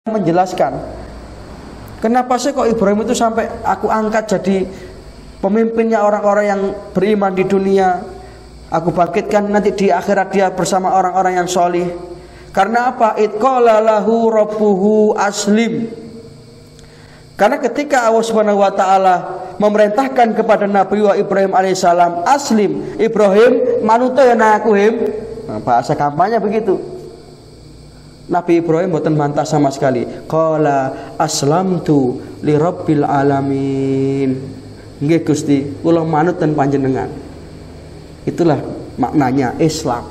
menjelaskan kenapa sih kok Ibrahim itu sampai aku angkat jadi pemimpinnya orang-orang yang beriman di dunia, aku bangkitkan nanti di akhirat dia bersama orang-orang yang solih. Karena apa? Idqala lahu rabbuhu aslim. Karena ketika Allah Subhanahu wa taala memerintahkan kepada Nabi Ibrahim alaihissalam, aslim, Ibrahim manut ya aku him. Nah, bahasa kampanye begitu. Nabi Ibrahim boten bantah sama sekali. Qala aslamtu li rabbil alamin. Nggih Gusti, kula manut ten panjenengan. Itulah maknanya Islam.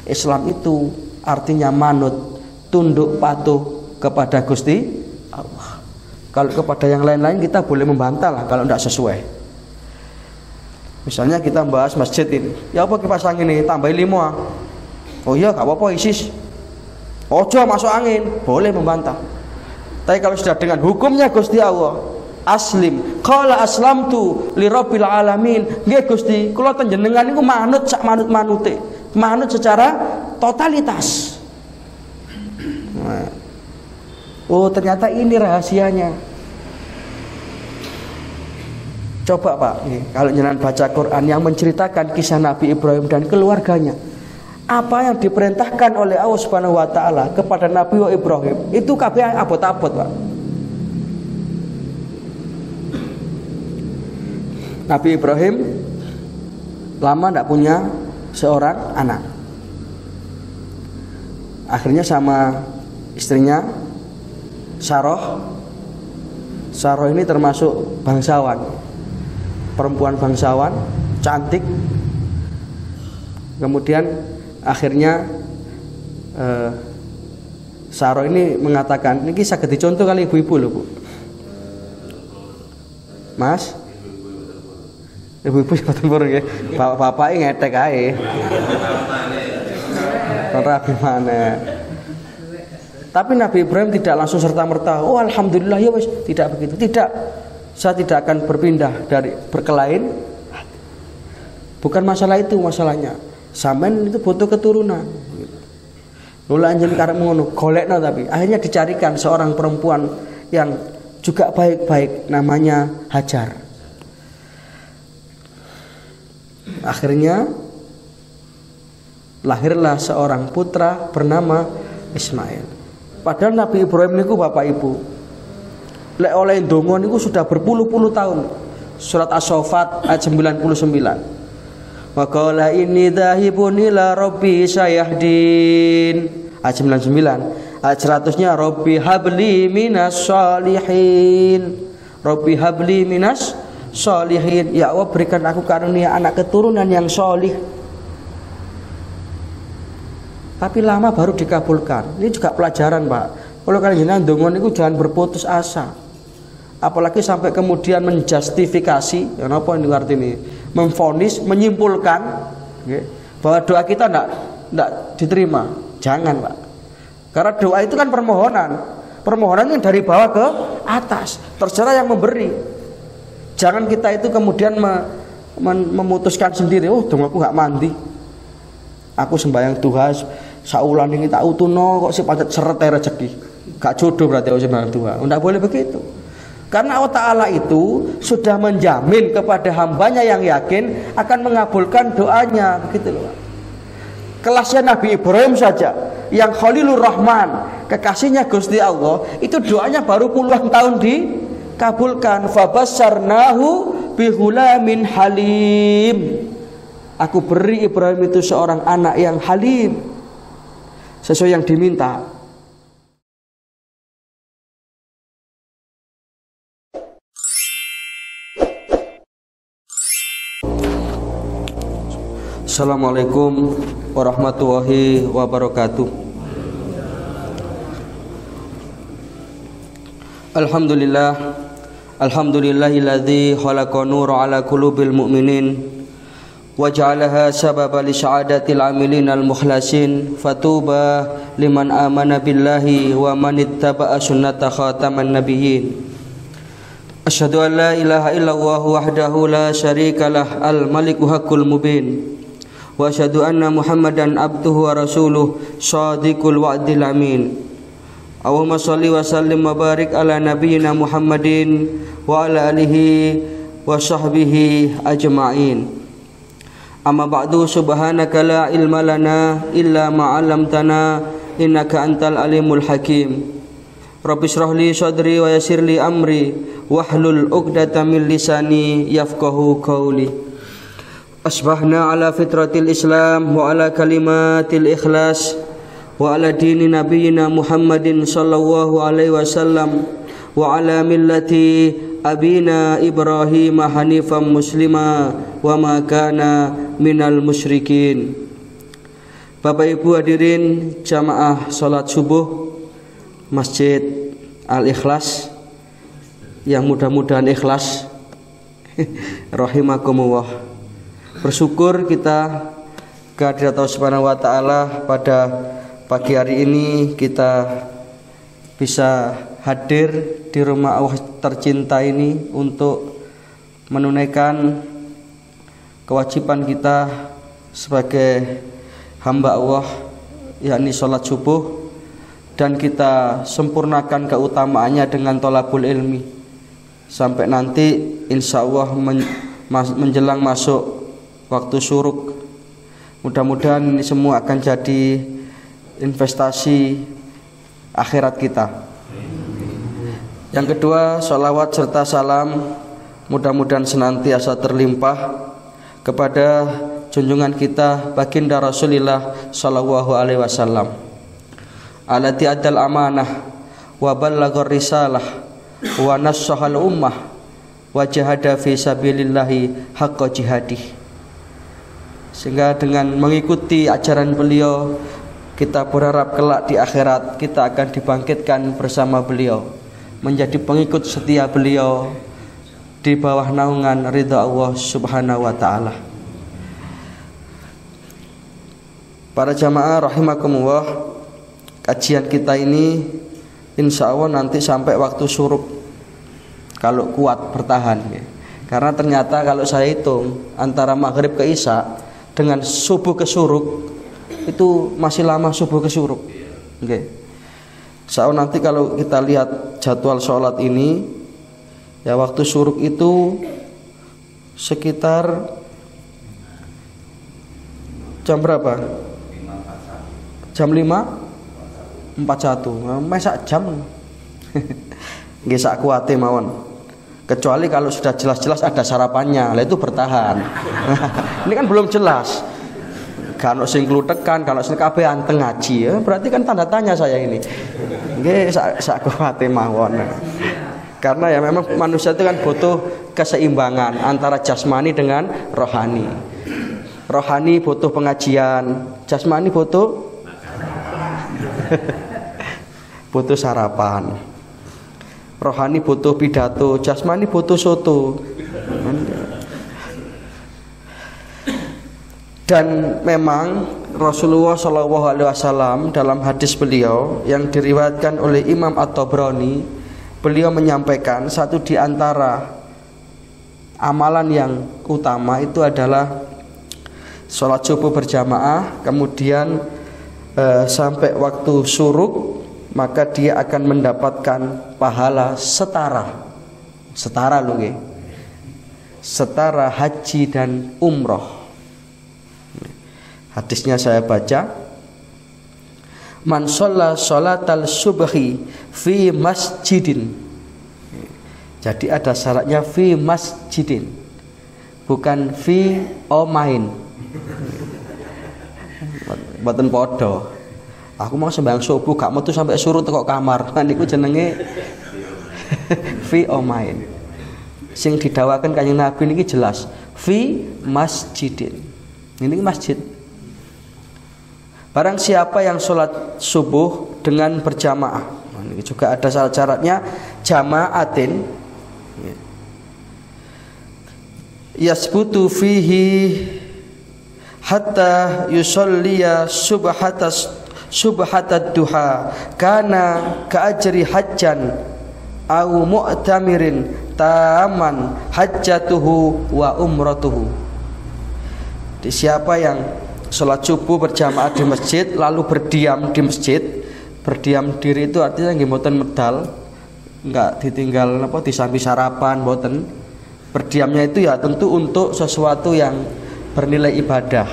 Islam itu artinya manut, tunduk patuh kepada Gusti Allah. Kalau kepada yang lain-lain kita boleh membantah lah kalau tidak sesuai. Misalnya kita bahas masjid ini, ya apa kipasang ini tambahin 5. Oh iya gak apa-apa ISIS. Ojo masuk angin, boleh membantah. Tapi kalau sudah dengan hukumnya Gusti Allah, aslim, qala aslamtu li rabbil alamin. Nggih Gusti, kula panjenengan niku manut sak manut-manute. Manut secara totalitas. Nah. Oh, ternyata ini rahasianya. Coba Pak, kalau jenengan baca Quran yang menceritakan kisah Nabi Ibrahim dan keluarganya, apa yang diperintahkan oleh Allah Subhanahu wa taala kepada Nabi Ibrahim itu kabeh abot-abot, Pak. Nabi Ibrahim lama tidak punya seorang anak. Akhirnya sama istrinya Saroh. Saroh ini termasuk bangsawan, perempuan bangsawan, cantik. Kemudian akhirnya Saroh ini mengatakan, ini kisah dicontoh kali ibu-ibu loh Bu. Mas, ibu-ibu yang tempur ya, bapak-bapaknya ngetek aja. Rabi mana? Tapi Nabi Ibrahim tidak langsung serta-merta, oh alhamdulillah ya wes, tidak begitu. Tidak, saya tidak akan berpindah dari berkelain. Bukan masalah itu masalahnya. Sampean itu butuh keturunan. Lula anjen karep ngono, golekno tapi akhirnya dicarikan seorang perempuan yang juga baik-baik, namanya Hajar. Akhirnya lahirlah seorang putra bernama Ismail. Padahal Nabi Ibrahim niku Bapak Ibu lek oleh ndonga niku sudah berpuluh-puluh tahun. Surat As-Saffat ayat 99. Wa qala inni dzahibun ila rabbi sayahdin. Ayat 99. Ayat 100-nya rabbi habli minas sholihin. Rabbi habli minas sholihin. Ya Allah berikan aku karunia anak keturunan yang sholih. Tapi lama baru dikabulkan. Ini juga pelajaran Pak. Kalau kalian ndonga niku jangan berputus asa. Apalagi sampai kemudian menjustifikasi, ya apa ini artinya? Memvonis, menyimpulkan bahwa doa kita tidak diterima. Jangan Pak. Karena doa itu kan permohonan. Permohonan yang dari bawah ke atas. Terserah yang memberi. Jangan kita itu kemudian memutuskan sendiri. Oh, dong aku nggak mandi. Aku sembahyang Tuhan saulan ini tak utuno kok si pancet seret rezeki. Gak jodoh berarti aku sembahyang Tuhan. Tidak boleh begitu. Karena Allah Ta'ala itu sudah menjamin kepada hambanya yang yakin akan mengabulkan doanya. Begitu loh. Kelasnya Nabi Ibrahim saja, yang Khalilur Rahman, kekasihnya Gusti Allah, itu doanya baru puluhan tahun dikabulkan. Fabasyarnahu bihulamin halim. Aku beri Ibrahim itu seorang anak yang halim, sesuai yang diminta. Assalamualaikum warahmatullahi wabarakatuh. Alhamdulillahilladzi khalaqa nura ala qulubil mu'minin waja'alaha sababa li sa'adatil amilin al-mukhlasin fatuba liman amana billahi wa man ittaba'a sunnata khataman nabiyyin. Asyhadu an la ilaha illallah wahdahu la syarikalah al-maliku haqqul mubin wa asyhadu anna Muhammadan abduhu wa rasuluh shadiqul wa'dil amin. Allahumma sholli wa sallim wa barik ala nabiyyina Muhammadin wa ala alihi wa sahbihi ajma'in. Amma ba'du, subhanaka la ilma lana illa ma 'allamtana innaka antal alimul hakim. Rabbi shrah li sadri wa yassir li amri wahlul 'uqdatam min lisani yafqahu qawli. Asbahna ala fitratil Islam wa ala kalimatil ikhlas wa ala dini nabiyyina Muhammadin sallallahu alaihi wasallam wa ala millati abina Ibrahim hanifan muslima wa ma kana minal musyrikin. Bapak Ibu hadirin jamaah salat subuh Masjid Al-Ikhlas yang mudah-mudahan ikhlas rahimakumullah. Bersyukur kita kehadirat Allah Subhanahu wa taala pada pagi hari ini kita bisa hadir di rumah Allah tercinta ini untuk menunaikan kewajiban kita sebagai hamba Allah, yakni sholat subuh, dan kita sempurnakan keutamaannya dengan thalabul ilmi sampai nanti insya Allah menjelang masuk waktu syuruk. Mudah-mudahan ini semua akan jadi investasi akhirat kita. Yang kedua, sholawat serta salam mudah-mudahan senantiasa terlimpah kepada junjungan kita baginda Rasulullah sallallahu alaihi wasallam, alati adal amanah wa ballaghar risalah wa nassahal ummah wa jahada fi sabilillahi haqqa jihadih. Sehingga dengan mengikuti ajaran beliau, kita berharap kelak di akhirat kita akan dibangkitkan bersama beliau, menjadi pengikut setia beliau di bawah naungan ridha Allah Subhanahu wa taala. Para jamaah rahimakumullah, kajian kita ini insya Allah nanti sampai waktu syuruk kalau kuat bertahan ya. Karena ternyata kalau saya hitung antara maghrib ke isya dengan subuh ke syuruk itu masih lama subuh ke syuruk. Oke. So, nanti kalau kita lihat jadwal sholat ini, ya waktu syuruk itu sekitar jam berapa? Jam 5:41. Masa jam. Nggih sak kuate mawon. Kecuali kalau sudah jelas-jelas ada sarapannya, lah itu bertahan. Ini kan belum jelas. Kalau sing klutekan, kalau sing kabeh anteng ngaji ya, berarti kan tanda tanya saya ini. Nggih sak kuwate mawon. Karena ya memang manusia itu kan butuh keseimbangan antara jasmani dengan rohani. Rohani butuh pengajian, jasmani butuh sarapan. Rohani butuh pidato, jasmani butuh soto. Dan memang Rasulullah SAW dalam hadis beliau yang diriwayatkan oleh Imam At-Tabrani, beliau menyampaikan satu di antara amalan yang utama itu adalah sholat subuh berjamaah, kemudian sampai waktu syuruk, maka dia akan mendapatkan pahala setara haji dan umroh. Hadisnya saya baca, man shalla sholatal subhi fi masjidin. Jadi ada syaratnya fi masjidin, bukan fi omain. Mboten podo. Aku mau sembahyang subuh gak metu sampai surut kok kamar. Niku jenenge fi omain. Sing didawakan Kanjeng Nabi niki jelas fi masjidin. Ini masjid. Barang siapa yang sholat subuh dengan berjamaah, ini juga ada syarat-syaratnya, jamaatin, yasbutu fihi hatta yusolliya subhatat duha kana kaajri hajjan au mu'tamirin taman hajjatuhu wa umratuhu. Siapa yang sholat subuh berjamaah di masjid lalu berdiam di masjid Berdiam diri itu artinya nggih mboten medal, enggak ditinggal napa disambi sarapan mboten. Berdiamnya itu ya tentu untuk sesuatu yang bernilai ibadah.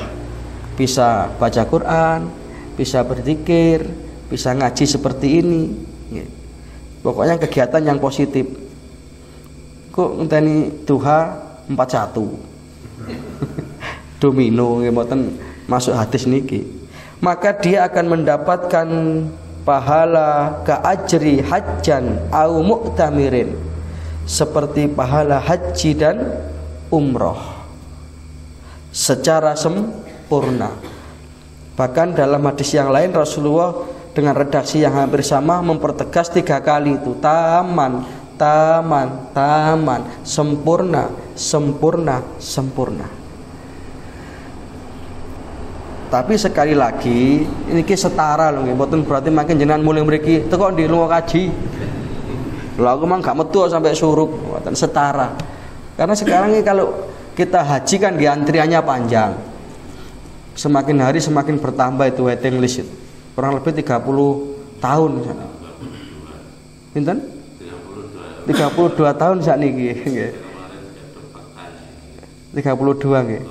Bisa baca Quran, bisa berzikir, bisa ngaji seperti ini. Pokoknya kegiatan yang positif. Kok ngenteni duha 41. Domino nggih mboten masuk hadis niki. Maka dia akan mendapatkan pahala ka'ajri hajjan au mu'tamirin, seperti pahala haji dan umroh secara sempurna. Bahkan dalam hadis yang lain Rasulullah dengan redaksi yang hampir sama mempertegas 3 kali itu, taman, taman, taman, sempurna, sempurna, sempurna. Tapi sekali lagi ini setara loh, mboten berarti makin jenengan mulai mriki teko ndi lunga kaji. Lah aku memang gak metu sampai suruk, mboten setara. Karena sekarang ini kalau kita haji kan di antriannya panjang. Semakin hari semakin bertambah itu waiting list itu. Kurang lebih 30 tahun misalnya. Pinten? 32 tahun sakniki nggih. 32 nggih.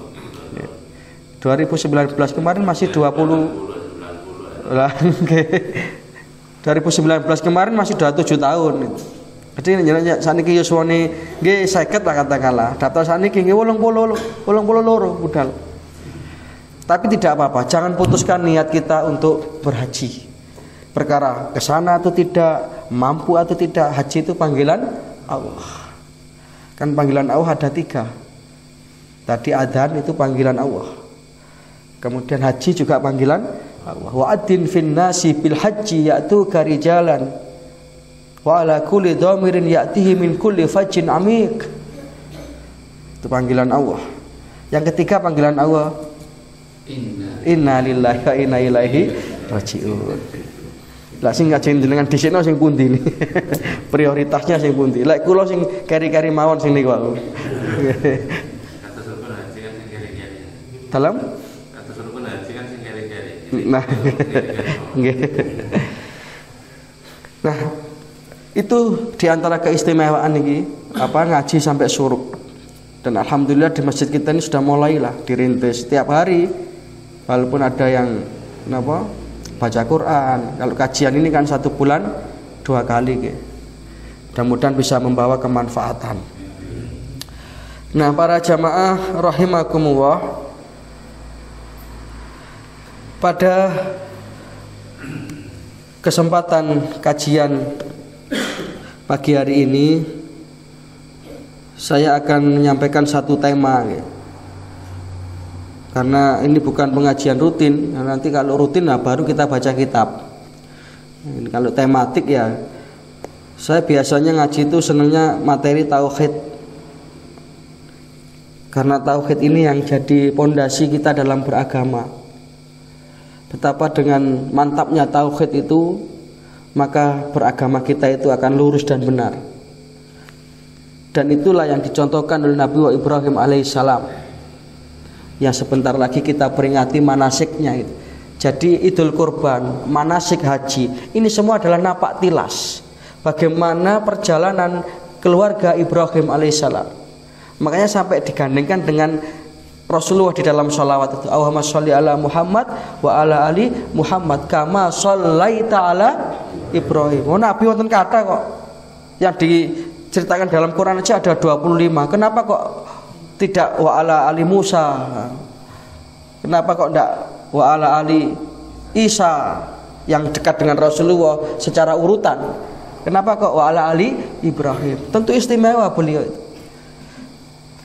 2019 kemarin masih 20. Lah nggih. 2019 kemarin masih 27 tahun itu. Jadi nyenengan sakniki yuswane nggih 50 lah katakanlah. Daftar sakniki nggih 82 budal. Tapi tidak apa-apa, jangan putuskan niat kita untuk berhaji. Perkara kesana atau tidak, mampu atau tidak, haji itu panggilan Allah. Kan panggilan Allah ada 3. Tadi adzan itu panggilan Allah. Kemudian haji juga panggilan Allah. Wa adzin fin nasi bil haji ya'tuka rijalan wa ala kulli dhamirin ya'tihi min kulli fajjin amiq. Itu panggilan Allah. Yang ketiga panggilan Allah, Inna lillahi wa inna ilaihi raji'un. Lah sing ngajeng jenengan dhisikno sing pundi nih? Prioritasnya sing pundi? Lek kula sing keri-keri mawon sing niku aku. Kata surga haji kan sing keri-keri. Dalam? Kata surga haji kan sing keri-keri. Nah, nggih. Nah, itu diantara keistimewaan niki ngaji sampai suruk. Dan alhamdulillah di masjid kita ini sudah mulailah dirintis setiap hari, walaupun ada yang baca Quran. Kalau kajian ini kan 1 bulan 2 kali, mudah-mudahan bisa membawa kemanfaatan. Nah, para jamaah rahimakumullah, pada kesempatan kajian pagi hari ini saya akan menyampaikan satu tema, karena ini bukan pengajian rutin. Nanti kalau rutin baru kita baca kitab. Ini kalau tematik ya, saya biasanya ngaji itu senangnya materi tauhid, karena tauhid ini yang jadi pondasi kita dalam beragama. Betapa dengan mantapnya tauhid itu, maka beragama kita itu akan lurus dan benar. Dan itulah yang dicontohkan oleh Nabi Ibrahim alaihissalam, yang sebentar lagi kita peringati manasiknya itu. Jadi idul kurban, manasik haji, ini semua adalah napak tilas bagaimana perjalanan keluarga Ibrahim alaihissalam. Makanya sampai digandengkan dengan Rasulullah di dalam sholawat itu, Allahumma sholli ala Muhammad wa ala ali Muhammad kama shollaita ala Ibrahim. Oh, Nabi wonten kata kok yang diceritakan dalam Quran aja ada 25. Kenapa kok tidak wa ala ali Musa? Kenapa kok tidak wa ala ali Isa yang dekat dengan Rasulullah secara urutan? Kenapa kok wa ala ali Ibrahim? Tentu istimewa beliau itu.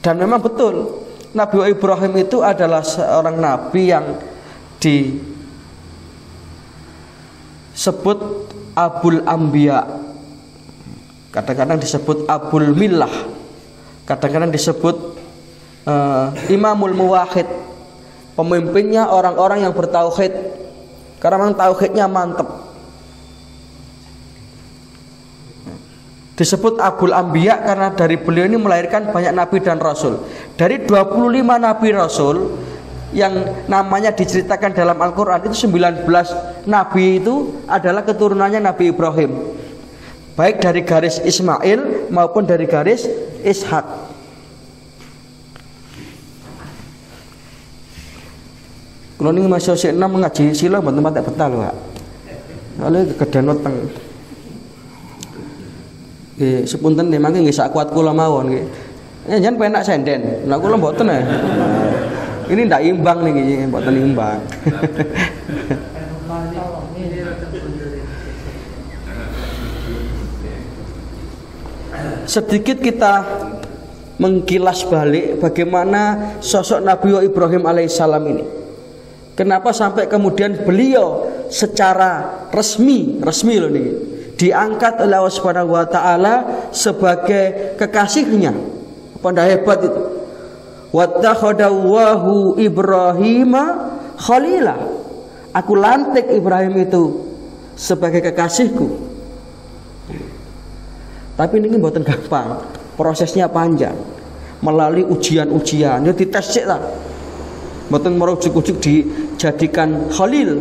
Dan memang betul Nabi Ibrahim itu adalah seorang nabi yang disebut Abul Anbiya, kadang-kadang disebut Abul Millah, kadang-kadang disebut Imamul Muwahhid, pemimpinnya orang-orang yang bertauhid, karena memang tauhidnya mantap. Disebut Abul Anbiya karena dari beliau ini melahirkan banyak nabi dan rasul. Dari 25 nabi rasul, yang namanya diceritakan dalam Al-Quran itu 19 nabi itu adalah keturunannya Nabi Ibrahim, baik dari garis Ismail maupun dari garis Ishak. Kalau ini masih usia 6 mengaji sila buat tempat betal Pak. Soalnya kegedean weteng. Nggih, sepunten mangke nggih sak kuat kula mawon nggih. Jangan penak senden. Lah kula mboten ya. Ini ndak imbang nih, mboten imbang. Sedikit kita mengkilas balik bagaimana sosok Nabi Ibrahim alaihissalam ini. Kenapa sampai kemudian beliau secara resmi loh nih, diangkat oleh Allah Subhanahu wa taala sebagai kekasihnya. Apa hebat itu? Wattakhadallahu Ibrahima khalila. Aku lantik Ibrahim itu sebagai kekasihku. Tapi ini mboten gampang, prosesnya panjang, melalui ujian-ujian, itu dites sik lah. Mboten merujuk-ujuk dijadikan khalil.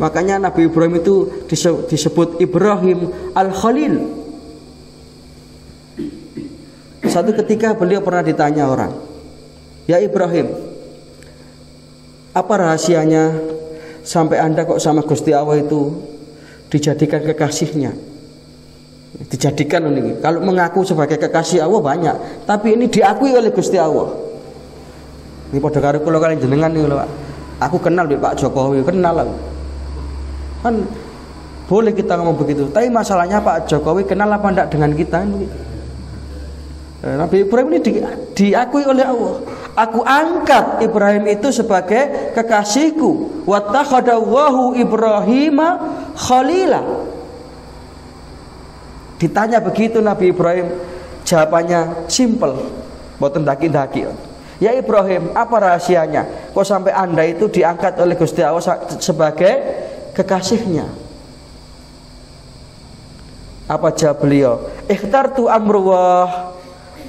Makanya Nabi Ibrahim itu disebut Ibrahim Al-Khalil. Satu ketika beliau pernah ditanya orang, "Ya Ibrahim, apa rahasianya sampai Anda kok sama Gusti Allah itu dijadikan kekasihnya?" Dijadikan ini. Kalau mengaku sebagai kekasih Allah banyak, tapi ini diakui oleh Gusti Allah. Ini pada karo kula kalian jenengan niku lho, Pak. Aku kenal Pak Jokowi, kenal aku. Kan boleh kita ngomong begitu, tapi masalahnya Pak Jokowi kenal apa enggak dengan kita ini? Nabi Ibrahim ini diakui oleh Allah. Aku angkat Ibrahim itu sebagai kekasihku. Wattakhadallahu Ibrahima khalila. Ditanya begitu Nabi Ibrahim, jawabannya simple, mboten daki-daki. Ya Ibrahim, apa rahasianya? Kok sampai Anda itu diangkat oleh Gusti Allah sebagai kekasihnya? Apa jawab beliau? Ikhtartu amruwah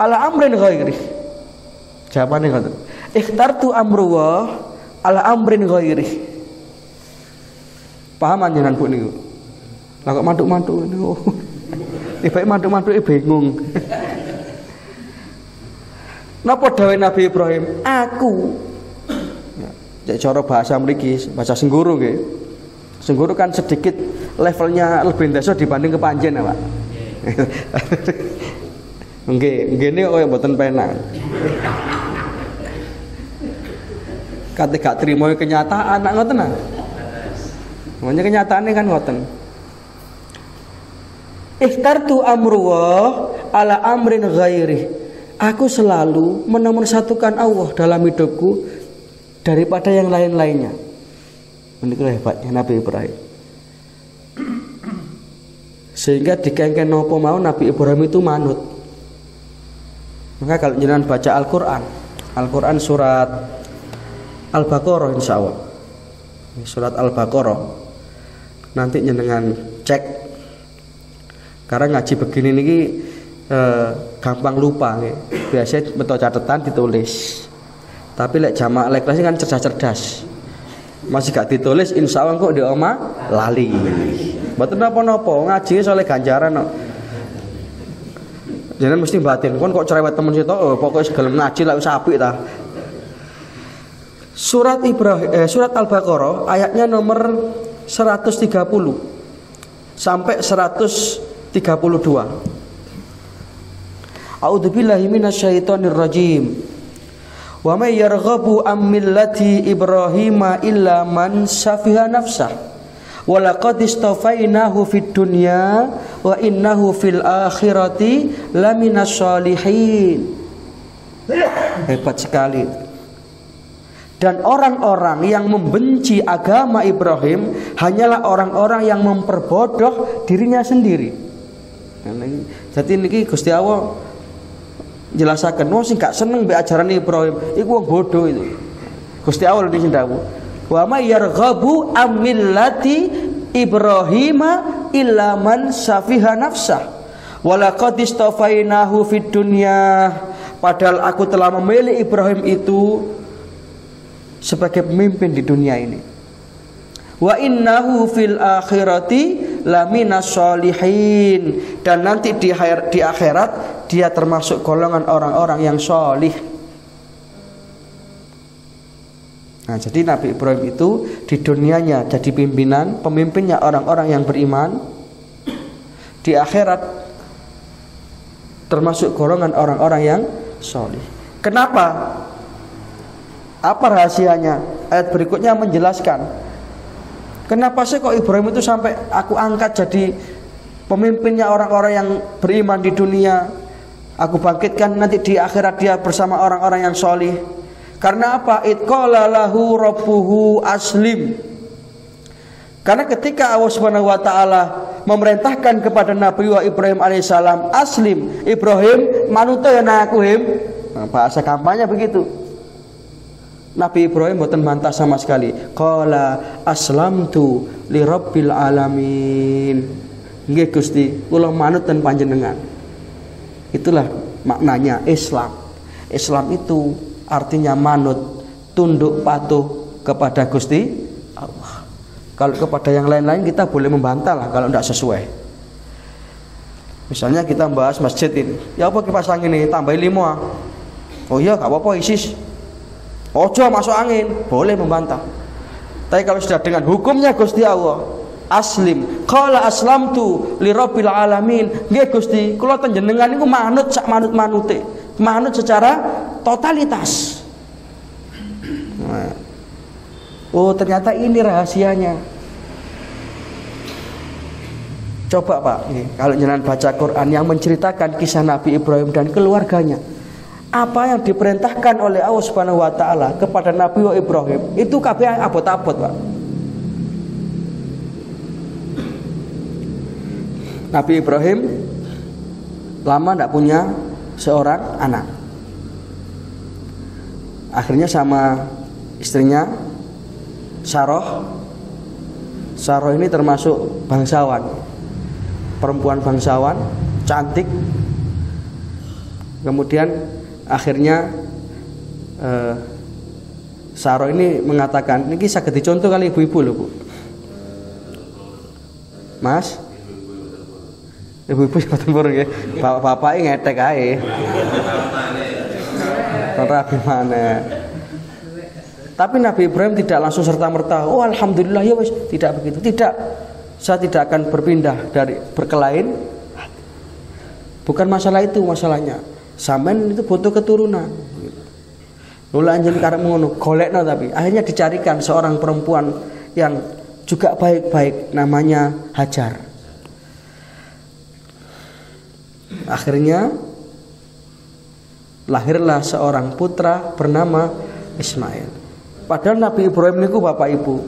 ala amrin ghairi. Jawabannya ngoten. Ikhtartu amruwah ala amrin ghairi. Paham jenengan Bu niku? Lah kok mantuk-mantuk niku. Tiba-tiba mantuk-mantuke bingung. Napa dawuh Nabi Ibrahim? Aku. Ya, cara bahasa mriki, bahasa Sengguru nggih. Sengguru kan sedikit levelnya lebih ndasa dibanding kepanjen ya, Pak. Nggih, ngene kok mboten penak. Kate gak trimo kenyataan, anak ngoten ah. Makanya kenyataannya kan ngoten. Ikhtartu amruwah ala amrin ghairi. Aku selalu menomorsatukan Allah dalam hidupku daripada yang lain-lainnya. Ini hebatnya Nabi Ibrahim. Sehingga dikengken nopo mau Nabi Ibrahim itu manut. Maka kalau jenengan baca Al-Quran surat Al-Baqarah insyaallah. Surat Al-Baqarah. Nanti jenengan cek. Karena ngaji begini niki gampang lupa nggih. Biasanya betul catatan ditulis. Tapi lek jamaah kelas kan cerdas-cerdas. Masih gak ditulis insya Allah kok di oma lali. Mboten napa-napa ngaji soalnya ganjaran kok. Jangan mesti batin kon kok cerewet temen situ pokoknya gelem ngaji lah wis apik ta. Surat surat Al-Baqarah ayatnya nomor 130 sampai 132. A'udzubillahi minasyaitonir rajim. Wa may yarghabu am millati Ibrahim illa man safiha nafsah. Wa laqad istafainahu fid dunya wa innahu fil akhirati laminas sholihin. Hebat sekali. Dan orang-orang yang membenci agama Ibrahim hanyalah orang-orang yang memperbodoh dirinya sendiri. Jadi niki Gusti Allah jelasaken wong sing gak seneng mbek ajaran Ibrahim iku wong bodoh itu. Gusti Allah niki dawuh, "Wa may yarghabu am millati Ibrahim illa man safiha nafsah. Wa laqad istafainahu fid dunya." Padahal aku telah memilih Ibrahim itu sebagai pemimpin di dunia ini. Wa innahu fil akhirati laminas sholihin, dan nanti di akhirat dia termasuk golongan orang-orang yang sholih. Nah, jadi Nabi Ibrahim itu di dunianya jadi pemimpinnya orang-orang yang beriman. Di akhirat termasuk golongan orang-orang yang sholih. Kenapa? Apa rahasianya? Ayat berikutnya menjelaskan kenapa sih kok Ibrahim itu sampai aku angkat jadi pemimpinnya orang-orang yang beriman di dunia. Aku bangkitkan nanti di akhirat dia bersama orang-orang yang sholih. Karena apa? Idqala lahu rabbuhu aslim. Karena ketika Allah Subhanahu wa taala memerintahkan kepada Nabi Ibrahim alaihissalam, aslim, Ibrahim manut ya aku him. Nah, bahasa kampanye begitu. Nabi Ibrahim mboten bantah sama sekali. Qala aslamtu li rabbil alamin. Nggih Gusti, kula manut ten panjenengan. Itulah maknanya Islam. Islam itu artinya manut, tunduk patuh kepada Gusti Allah. Kalau kepada yang lain-lain kita boleh membantah lah kalau tidak sesuai. Misalnya kita membahas masjid ini, ya apa kipas angin ini tambahin 5. Oh iya, gak apa-apa ISIS. Ojo masuk angin, boleh membantah. Tapi kalau sudah dengan hukumnya Gusti Allah, aslim, qala aslamtu li rabbil alamin. Nggih Gusti, kula panjenengan niku manut sak manut-manute, manut secara totalitas. Nah. Oh ternyata ini rahasianya. Coba Pak, ini, kalau jangan baca Quran yang menceritakan kisah Nabi Ibrahim dan keluarganya, apa yang diperintahkan oleh Allah Subhanahu wa taala kepada Nabi Ibrahim itu kabeh abot-abot Pak. Nabi Ibrahim lama tidak punya seorang anak. Akhirnya sama istrinya Saroh ini termasuk bangsawan, perempuan bangsawan, cantik. Kemudian akhirnya Saroh ini mengatakan, ini kisah dicontoh kali ibu-ibu loh Bu. Mas, ibu-ibu yang tempur ya, bapak-bapaknya ngetek aja. Rabi mana? Tapi Nabi Ibrahim tidak langsung serta-merta, oh alhamdulillah ya wes, tidak begitu. Tidak, saya tidak akan berpindah dari berkelain. Bukan masalah itu masalahnya. Sampean itu butuh keturunan. Nula anjen karep ngono, golekno tapi akhirnya dicarikan seorang perempuan yang juga baik-baik, namanya Hajar. Akhirnya lahirlah seorang putra bernama Ismail. Padahal Nabi Ibrahim niku Bapak Ibu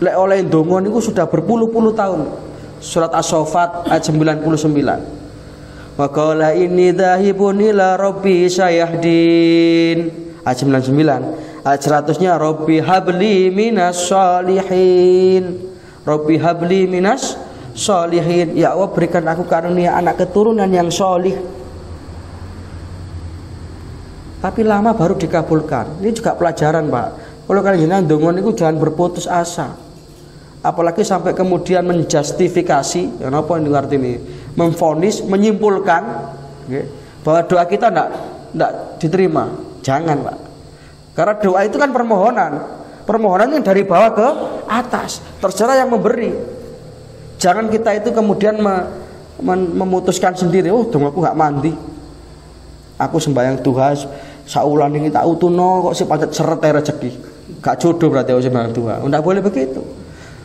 lek oleh ndonga niku sudah berpuluh-puluh tahun. Surat As-Saffat ayat 99. Wa qala inni dzahibun ila rabbi sayahdin. Ayat 99. Ayat 100-nya rabbi habli minas sholihin. Rabbi habli minas sholihin. Ya Allah berikan aku karunia anak keturunan yang sholih. Tapi lama baru dikabulkan. Ini juga pelajaran Pak. Kalau kalian ndonga niku jangan berputus asa. Apalagi sampai kemudian menjustifikasi, ya apa yang artinya? Memvonis, menyimpulkan bahwa doa kita tidak diterima. Jangan Pak. Karena doa itu kan permohonan. Permohonan yang dari bawah ke atas. Terserah yang memberi. Jangan kita itu kemudian memutuskan sendiri. Oh dong aku nggak mandi. Aku sembahyang Tuhan saulan ini tak utuno kok si pancet seret rezeki. Gak jodoh berarti aku sembahyang Tuhan. Tidak boleh begitu.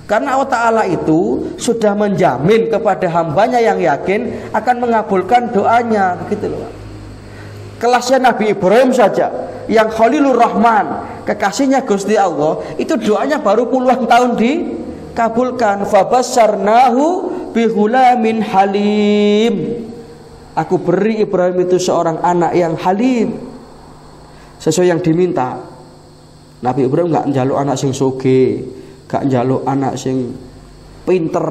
Karena Allah Ta'ala itu sudah menjamin kepada hambanya yang yakin akan mengabulkan doanya. Begitu loh. Kelasnya Nabi Ibrahim saja yang Khalilur Rahman, kekasihnya Gusti Allah, itu doanya baru puluhan tahun dikabulkan. Fabasyarnahu bihulamin halim. Aku beri Ibrahim itu seorang anak yang halim, sesuai yang diminta. Nabi Ibrahim gak njaluk anak sing soge, gak njaluk anak sing pinter,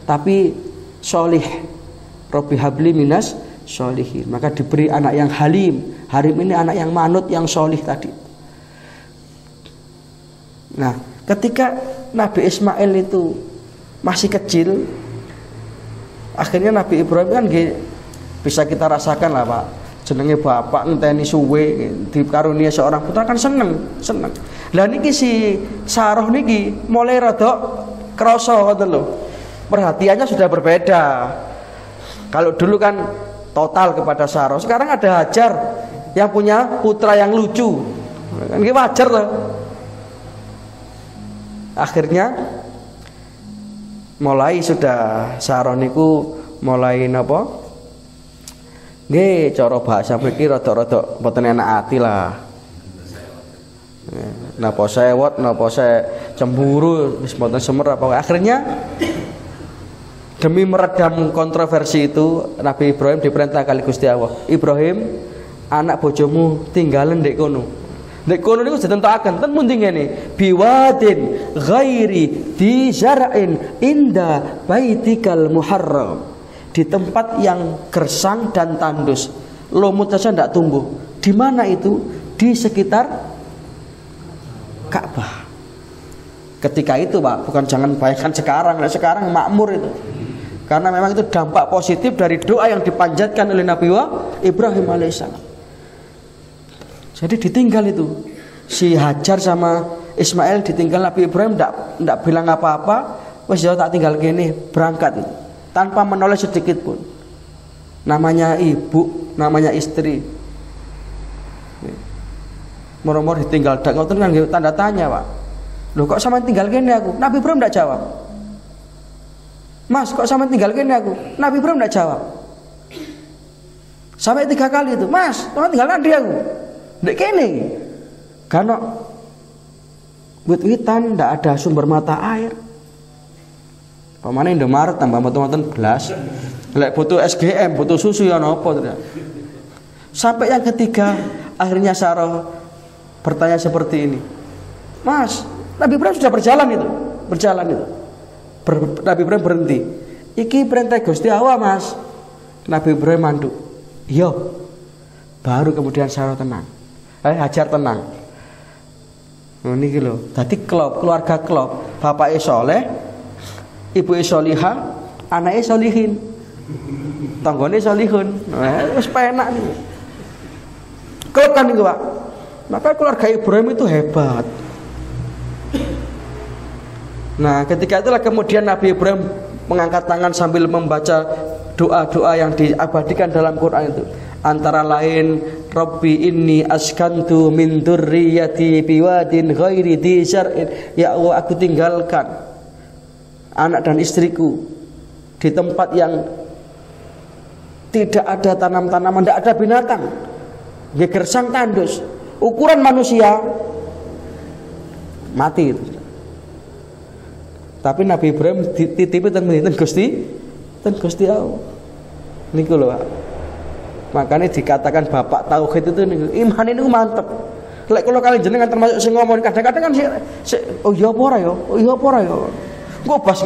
tapi solih. Rabbi habli minas solihin. Maka diberi anak yang halim. Halim ini anak yang manut, yang solih tadi. Nah, ketika Nabi Ismail itu masih kecil, akhirnya Nabi Ibrahim kan bisa kita rasakan lah Pak, jenenge bapak ngenteni suwe dikarunia seorang putra kan seneng. Lah niki si Sarah niki mulai rada krasa ngoten lho. Perhatiannya sudah berbeda. Kalau dulu kan total kepada Sarah, sekarang ada Hajar yang punya putra yang lucu. Kan iki wajar loh. Akhirnya mulai sudah Sarah niku mulai napa? Nggih, cara bahasa mriki rada-rada mboten enak ati lah. Napa sewot, napa cemburu, wis mboten semer apa. Akhirnya demi meredam kontroversi itu, Nabi Ibrahim diperintah kali Gusti Allah. Ibrahim, anak bojomu tinggalan ndek kono. Ndek kono niku ditentokaken ten pundi ngene, biwadin ghairi di zara'in inda baitikal muharram. Di tempat yang gersang dan tandus, lumut saja tidak tumbuh. Di mana itu? Di sekitar Ka'bah. Ketika itu Pak, bukan jangan bayangkan sekarang. Sekarang makmur itu. Karena memang itu dampak positif dari doa yang dipanjatkan oleh Nabi Ibrahim alaihissalam. Jadi ditinggal itu. Si Hajar sama Ismail ditinggal, Nabi Ibrahim tidak bilang apa-apa. Wes ya tak tinggal gini, berangkat itu. Tanpa menoleh sedikit pun. Namanya ibu, namanya istri. Moro-moro ditinggal dak ngoten kan tanda tanya, Pak. Loh kok sampean tinggal kene aku? Nabi Ibrahim ndak jawab. Mas, kok sampean tinggal kene aku? Nabi Ibrahim ndak jawab. Sampai 3 kali itu, Mas, sampean tinggal ndi aku? Ndek kene. Karena wit-witan ndak ada sumber mata air. Pamane Indomaret tambah motor-motor belas. Lek butuh SGM, butuh susu ya napa tidak. Sampai yang ketiga, akhirnya Sarah bertanya seperti ini. Mas, Nabi Ibrahim sudah berjalan itu. Nabi Ibrahim berhenti. Iki perintah Gusti Allah, Mas. Nabi Ibrahim manduk. Iya. Baru kemudian Sarah tenang. Hajar tenang. Niki lho, dadi keluarga klop. Bapake saleh, ibu solihah, anaknya solihin, tanggane solihun. Wis penak nih. Klop kan niku, Pak. Maka keluarga Ibrahim itu hebat. Nah, ketika itulah kemudian Nabi Ibrahim mengangkat tangan sambil membaca doa-doa yang diabadikan dalam Quran itu. Antara lain, Rabbi inni askantu min dzurriyyati biwadin ghairi dzi syar'in. Ya Allah, aku tinggalkan anak dan istriku di tempat yang tidak ada tanam-tanaman, tidak ada binatang, gersang tandus, ukuran manusia mati itu. Tapi Nabi Ibrahim titipi ten Gusti Allah. Niku lho, Pak. Makanya dikatakan bapak tauhid itu niku, iman niku mantep. Lek kula kali jenengan termasuk sing ngomong kadang-kadang kan oh iya apa ora ya? Oh iya apa ora ya? Kok pas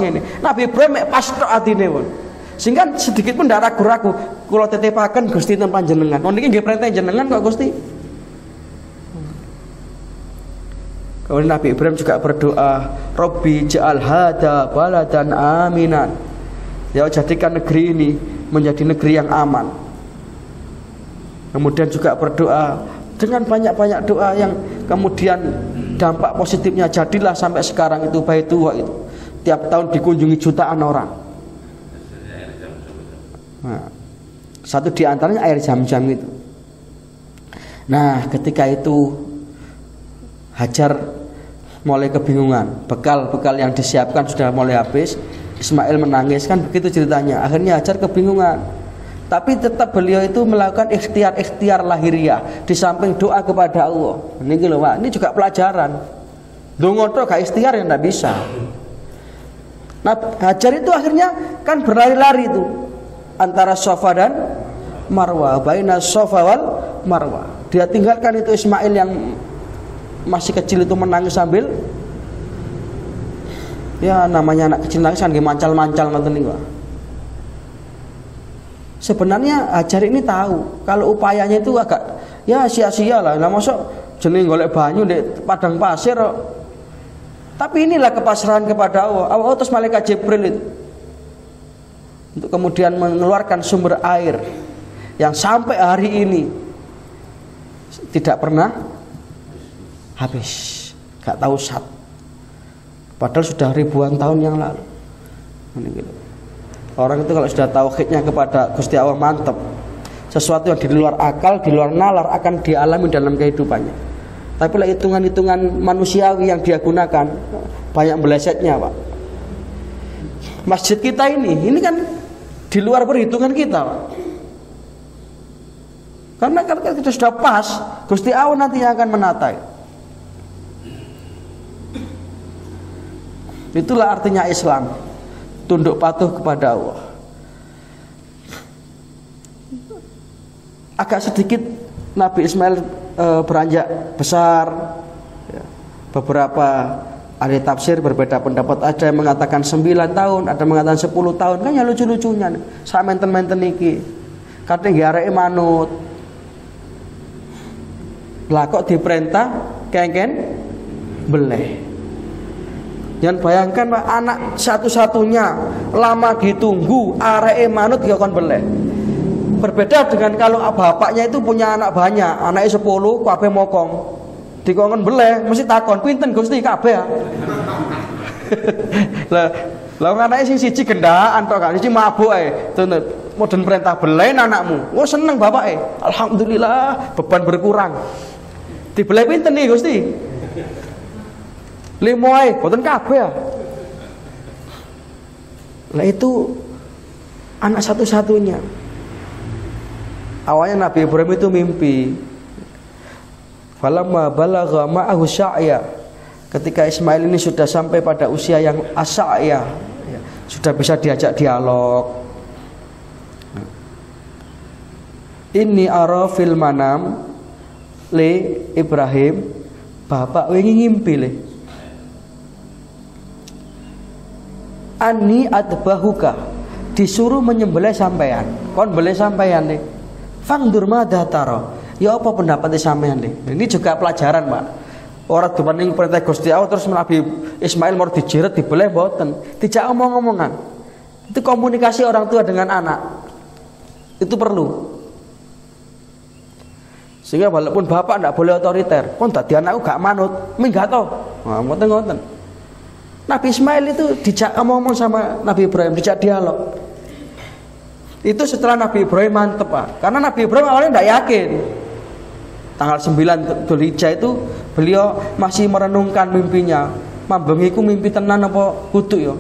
ngene. Nabi Ibrahim pas tok atine pun. Sehingga sedikit pun ndak ragu-ragu, kula titipaken Gusti ten panjenengan. Oh niki nggih perintah jenengan kok Gusti. Kemudian Nabi Ibrahim juga berdoa, Rabbi ja'al hada baladan aminan. Ya jadikan negeri ini menjadi negeri yang aman. Kemudian juga berdoa dengan banyak-banyak doa yang kemudian dampak positifnya jadilah sampai sekarang itu Baitullah itu tiap tahun dikunjungi jutaan orang. Nah, satu di antaranya air Zam-Zam itu. Nah, ketika itu Hajar mulai kebingungan, bekal-bekal yang disiapkan sudah mulai habis. Ismail menangis, kan begitu ceritanya. Akhirnya Hajar kebingungan. Tapi tetap beliau itu melakukan ikhtiar lahiriah di samping doa kepada Allah. Ini loh, Pak, ini juga pelajaran. Dongo tok gak ikhtiar ya ndak bisa. Nah, Hajar itu akhirnya kan berlari-lari itu antara Safa dan Marwah, baina Safa wal Marwah. Dia tinggalkan itu Ismail yang masih kecil itu menangis sambil ya namanya anak kecil nangis kan mancal-mancal ngoten niku. Sebenarnya Hajar ini tahu kalau upayanya itu agak ya sia-sia lah. Lah mosok jeneng golek banyu di padang pasir Tapi inilah kepasrahan kepada Allah. Allah utus malaikat Jibril itu untuk kemudian mengeluarkan sumber air yang sampai hari ini tidak pernah habis, gak tahu sat. Padahal sudah ribuan tahun yang lalu. Orang itu kalau sudah tauhidnya kepada Gusti Allah mantap. Sesuatu yang di luar akal, di luar nalar akan dialami dalam kehidupannya. Tapi lah hitungan-hitungan manusiawi yang dia gunakan banyak melesetnya, Pak. Masjid kita ini kan di luar perhitungan kita, Pak. Karena kalau kita sudah pas, Gusti Allah nantinya akan menata. Itulah artinya Islam, tunduk patuh kepada Allah. Agak sedikit Nabi Ismail beranjak besar. Beberapa ahli tafsir berbeda pendapat. Ada yang mengatakan 9 tahun, ada yang mengatakan 10 tahun. Kan ya lucu-lucunya. Saya menten-menten iki. Katanya nggih areke manut. Lah kok diperintah kengken beleh. Jangan bayangkan Pak, anak satu-satunya lama ditunggu areke manut ya kon beleh. Berbeda dengan kalau bapaknya itu punya anak banyak, anaknya 10, kabeh mokong. Dikongkon beleh, mesti takon, pinten Gusti kabeh. Lah anake sing siji gendaan tok, siji mabuk ae. Modern perintah beleh anakmu. Oh seneng bapake. Alhamdulillah, beban berkurang. Dibeleh pinten nih Gusti? 5 ae, boten kabeh. Lah itu anak satu-satunya. Awalnya Nabi Ibrahim itu mimpi. Falamma balagha ma'ahu sya'ya. Ketika Ismail ini sudah sampai pada usia yang asya'ya, sudah bisa diajak dialog. Inni ara fil manam li Ibrahim, bapak wingi ngimpi le. Ani adbahuka, disuruh menyembelih sampean. Kon belih sampean le. Fangdur madataro. Ya apa pendapatnya sampean le? Ini juga pelajaran, Pak. Orang dibanding perintah Gusti Allah terus Nabi Ismail mau dijeret dibeleh mboten. Tidak omong-omongan. Itu komunikasi orang tua dengan anak. Itu perlu. Sehingga walaupun bapak tidak boleh otoriter, kon dadi anakku gak manut, minggat to. Nah, ngoten-ngoten. Nabi Ismail itu dijak ngomong sama Nabi Ibrahim, dijak dialog. Itu setelah Nabi Ibrahim mantep, Pak. Karena Nabi Ibrahim awalnya tidak yakin. Tanggal 9 Dzulhijjah itu beliau masih merenungkan mimpinya. Mambengiku mimpi tenan apa kudu ya?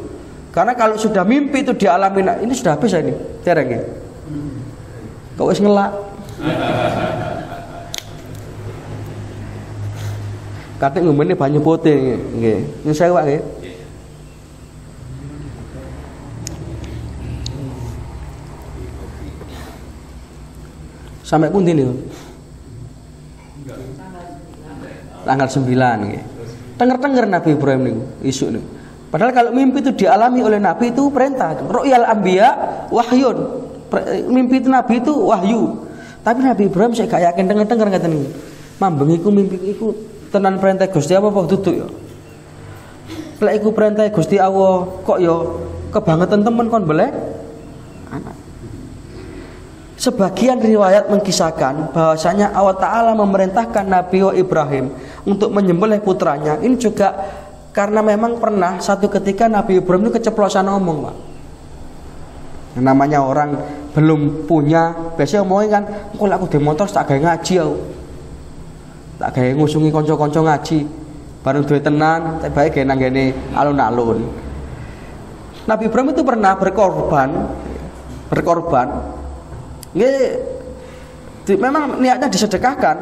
Karena kalau sudah mimpi itu dialami, ini sudah habis ya ini, dereng ya. Kok wis ngelak. Katik ngomene banyu putih nggih. Nyun sewu nggih. Sampai pundi niku? Tanggal 9 nggih. Tenger-tenger Nabi Ibrahim niku isuk niku. Padahal kalau mimpi itu dialami oleh Nabi itu perintah. Ru'yal anbiya wahyun. Mimpi itu Nabi itu wahyu. Tapi Nabi Ibrahim saya gak yakin denger-denger ngaten niku. Mambengiku mimpi iku tenan perintah Gusti Allah apa duduk ya? Lek iku perintah Gusti Allah kok ya kebangetan temen kon beleh anak. Sebagian riwayat mengkisahkan bahwasanya Allah Ta'ala memerintahkan Nabi Ibrahim untuk menyembelih putranya. Ini juga karena memang pernah satu ketika Nabi Ibrahim itu keceplosan ngomong, Pak. Namanya orang belum punya, biasanya ngomongin kan, kok aku di motor tak gawe ngaji aku. Tak gawe ngusungi konco-konco ngaji. Bareng duwe tenan, tak bae gawe nang ngene alun-alun. Nabi Ibrahim itu pernah berkorban. Memang niatnya disedekahkan.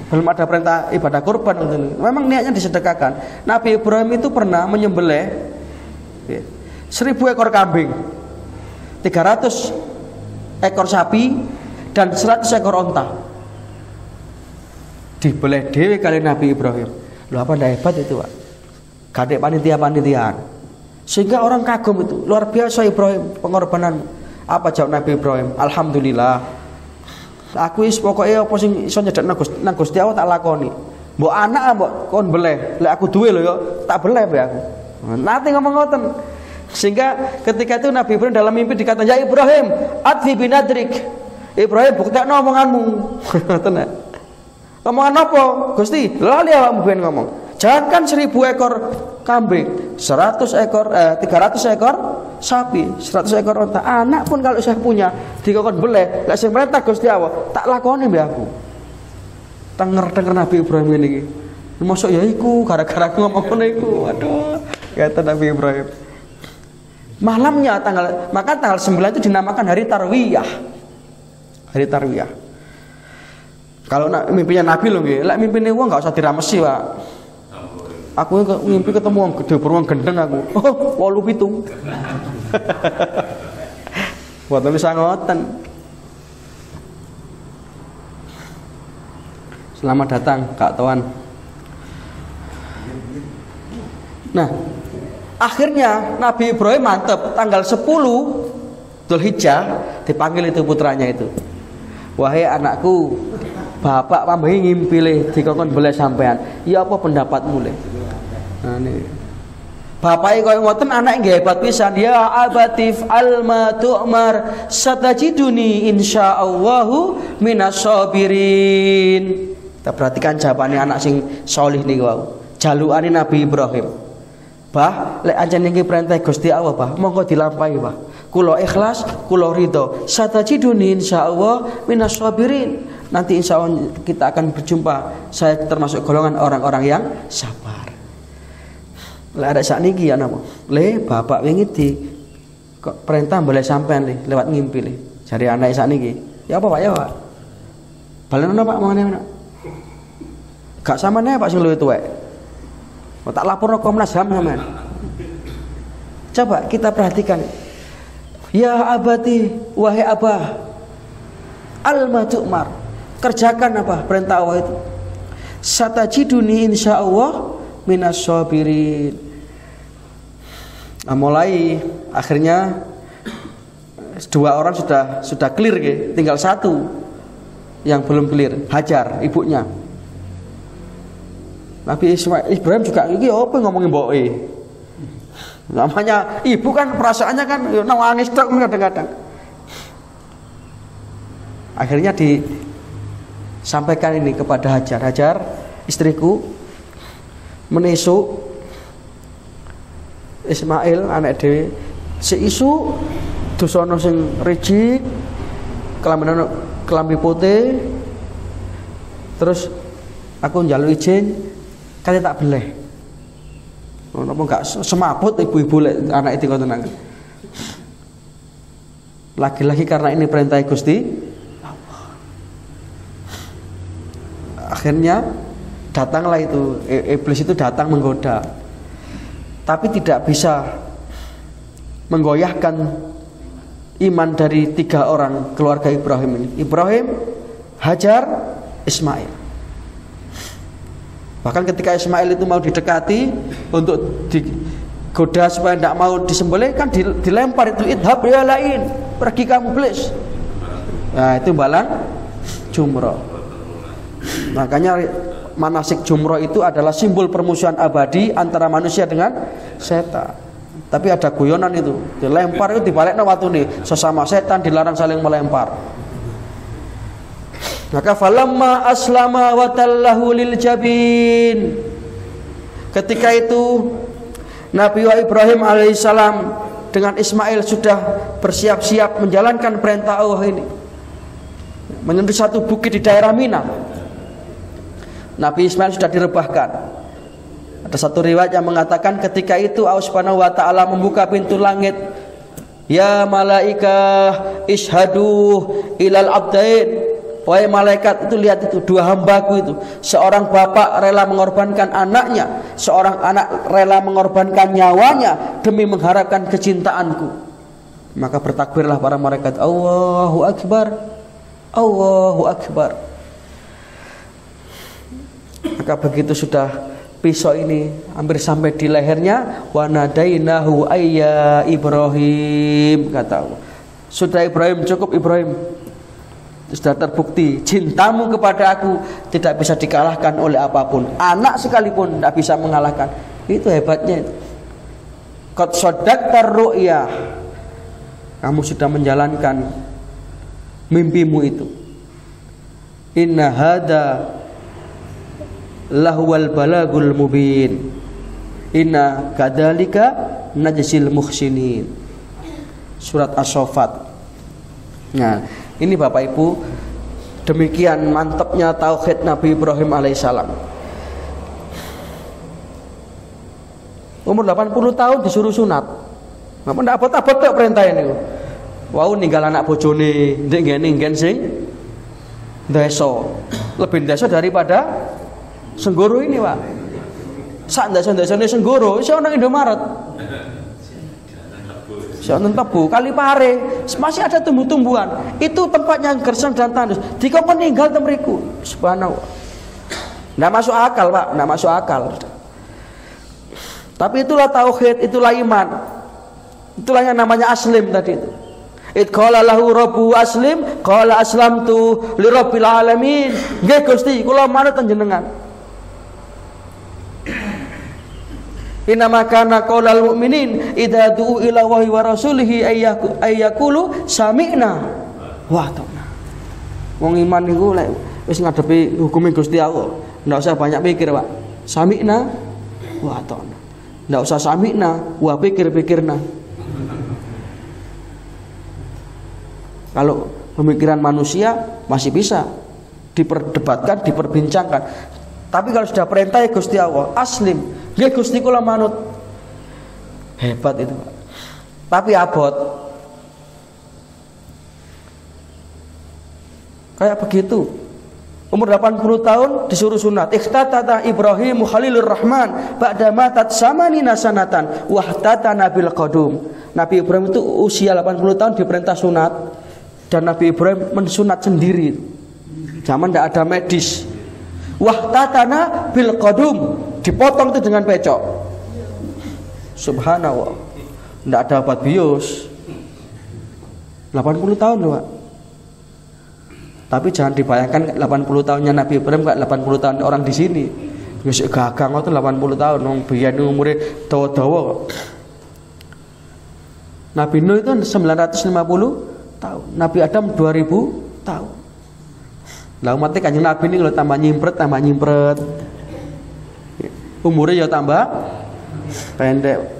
Belum ada perintah ibadah kurban untuk ini. Memang niatnya disedekahkan. Nabi Ibrahim itu pernah menyembelih 1000 ekor kambing, 300 ekor sapi, dan 100 ekor onta. Dibelih dhewe kali Nabi Ibrahim. Loh apa ndak hebat itu, Pak? Gadek panitia-panitiaan. Sehingga orang kagum itu. Luar biasa Ibrahim pengorbanan. Apa jawab Nabi Ibrahim? Alhamdulillah. Aku is pokoknya apa sing iso nyedekno nang Gusti Allah tak lakoni. Mbok anak mbok kon beleh, lek aku duwe lho ya, tak beleh be aku. Nanti ngomong ngoten. Sehingga ketika itu Nabi Ibrahim dalam mimpi dikatakan, "Ya Ibrahim, atfi binadrik." Ibrahim buktekno omonganmu. Ngoten. Omongan apa? Gusti, lali awakmu ben ngomong. Jangan 1000 ekor kambing, 300 ekor sapi, 100 ekor unta. Anak pun kalau saya punya dikon beleh, lek sing perintah Gusti Allah, tak lakoni mbek aku. Tenger Nabi Ibrahim ini. Masuk ya iku gara-gara ngomong ngono iku. Waduh, kata Nabi Ibrahim. Malamnya tanggal 9 itu dinamakan hari Tarwiyah. Hari Tarwiyah. Kalau mimpinya Nabi lho nggih, lek mimpine wong enggak usah diramesi, Pak. Aku mimpi ketemu wong gede beruang gendeng aku. Oh, 87. Buat bisa ngoten. Selamat datang Kak Toan. Nah, akhirnya Nabi Ibrahim mantep tanggal 10 Dzulhijjah dipanggil itu putranya itu. Wahai anakku, bapak pambahi ngimpi le dikon boleh sampean. Ya apa pendapatmu le? Nah ini. Bapak koyo ngoten anak nggih hebat pisan. Ya abatif alma tu'mar satajiduni insyaallahu minasabirin. Kita perhatikan jawabannya anak sing solih niku wau. Jalukane Nabi Ibrahim. Bah, lek anjen niki perintah Gusti Allah, Bah, monggo dilampahi, Bah. Kula ikhlas, kula ridho. Satajiduni insyaallah minasabirin. Nanti insyaallah kita akan berjumpa. Saya termasuk golongan orang-orang yang sabar. Lek ada sakniki ya napa? Le bapak wingi di kok perintah boleh sampean le lewat ngimpi le. Jare anak sakniki. Ya apa Pak ya, Pak? Balenono Pak mangane. Gak samane Pak sing luwih tuwek. Mau tak laporno Komnas HAM sampean. Coba kita perhatikan. Ya abati, wahai abah, alma tu'mar, kerjakan apa perintah Allah itu. Satajiduni insyaallah minas sabirin. Nah, mulai akhirnya 2 orang sudah clear ya, tinggal 1 yang belum clear, Hajar ibunya. Nabi Ibrahim juga iki apa ngomongin mboke. Namanya ibu kan perasaannya kan nangis tok kadang-kadang. Akhirnya disampaikan ini kepada Hajar. Hajar, istriku, menesuk Ismail anak dhewe si isu dosono sing ricik, kelambi putih. Terus aku njaluk izin kali tak beleh. Napa enggak semaput ibu-ibu anak itu ngoten. Lagi-lagi karena ini perintah Gusti Allah. Akhirnya datanglah itu iblis itu datang menggoda. Tapi tidak bisa menggoyahkan iman dari 3 orang keluarga Ibrahim ini. Ibrahim, Hajar, Ismail. Bahkan ketika Ismail itu mau didekati untuk digoda supaya tidak mau disembelih, kan dilempar itu, idhab ya lain, pergi kamu iblis. Nah itu balang jumroh. Makanya manasik jumroh itu adalah simbol permusuhan abadi antara manusia dengan setan. Tapi ada guyonan itu, dilempar itu dibalikna watune, sesama setan dilarang saling melempar. Maka falamma aslama wa tallahu lil jabin. Ketika itu Nabi Ibrahim alaihissalam dengan Ismail sudah bersiap-siap menjalankan perintah Allah ini, menuju satu bukit di daerah Mina. Nabi Ismail sudah direbahkan. Ada satu riwayat yang mengatakan ketika itu Allah Subhanahu wa taala membuka pintu langit. Ya malaikah ishadu ilal abdain. Wahai malaikat itu lihat itu 2 hambaku itu. Seorang bapak rela mengorbankan anaknya, seorang anak rela mengorbankan nyawanya demi mengharapkan kecintaanku. Maka bertakbirlah para malaikat, Allahu Akbar, Allahu Akbar. Maka begitu sudah pisau ini hampir sampai di lehernya, wa nadainahu ayya Ibrahim, kata Allah. Sudah Ibrahim, cukup Ibrahim. Sudah terbukti cintamu kepada aku tidak bisa dikalahkan oleh apapun. Anak sekalipun tidak bisa mengalahkan. Itu hebatnya itu. Qad shaddaqtar ru'ya. Kamu sudah menjalankan mimpimu itu. Inna hada lahwal balagul mubin. Inna kadzalika najzil muhsinin. Surat As-Saffat. Nah, ini Bapak Ibu, demikian mantapnya tauhid Nabi Ibrahim alaihissalam. Umur 80 tahun disuruh sunat. Ngapa ndak abot-abot tok perintah ini. Wau ninggal anak bojone ndek ngene sing desa. Lebih desa daripada Senggoro ini, Pak. Sak desa-desane Senggoro iso nang Indomaret. Jangan tebu, kali pare masih ada tumbuh-tumbuhan. Itu tempatnya gersang dan tandus. Dikon meninggal temriku. Subhanallah. Nggak masuk akal, Pak, nggak masuk akal. Tapi itulah tauhid, itulah iman. Itulah yang namanya aslim tadi itu. Id qala lahu rabbu aslim, qala aslamtu li rabbil alamin. Nggih Gusti, kula manut panjenengan. Inama kana qaulal mu'minin idza du'u ila Allahi wa rasulihi ayyaqulu sami'na wa ata'na. Wong iman niku lek wis ngadepi hukume Gusti Allah, ndak usah banyak mikir, Pak. Sami'na wa ata'na. Ndak usah sami'na wa pikir-pikirna. Kalau pemikiran manusia masih bisa diperdebatkan, diperbincangkan. Tapi kalau sudah perintah Gusti Allah, aslim, nggih Gusti kula manut. Hebat itu, Pak. Tapi abot. Kayak begitu. Umur 80 tahun disuruh sunat. Ikhtatata Ibrahim Khalilur Rahman ba'da matat samanina sanatan wahtatana bil qadum. Nabi Ibrahim itu usia 80 tahun diperintah sunat, dan Nabi Ibrahim mensunat sendiri. Zaman tidak ada medis. Wahtatana bil qadum, dipotong itu dengan pecok. Subhanallah. Tidak ada obat bius. 80 tahun loh, Pak. Tapi jangan dibayangkan 80 tahunnya Nabi Ibrahim kayak 80 tahun orang di sini. Wis gagang itu 80 tahun, wong biyen umure dawa-dawa. Nabi Nuh itu 950 tahun. Nabi Adam 2000 tahun. Lah umatnya Kanjeng Nabi ini kalau tambah nyimpret. Umurnya ya tambah pendek.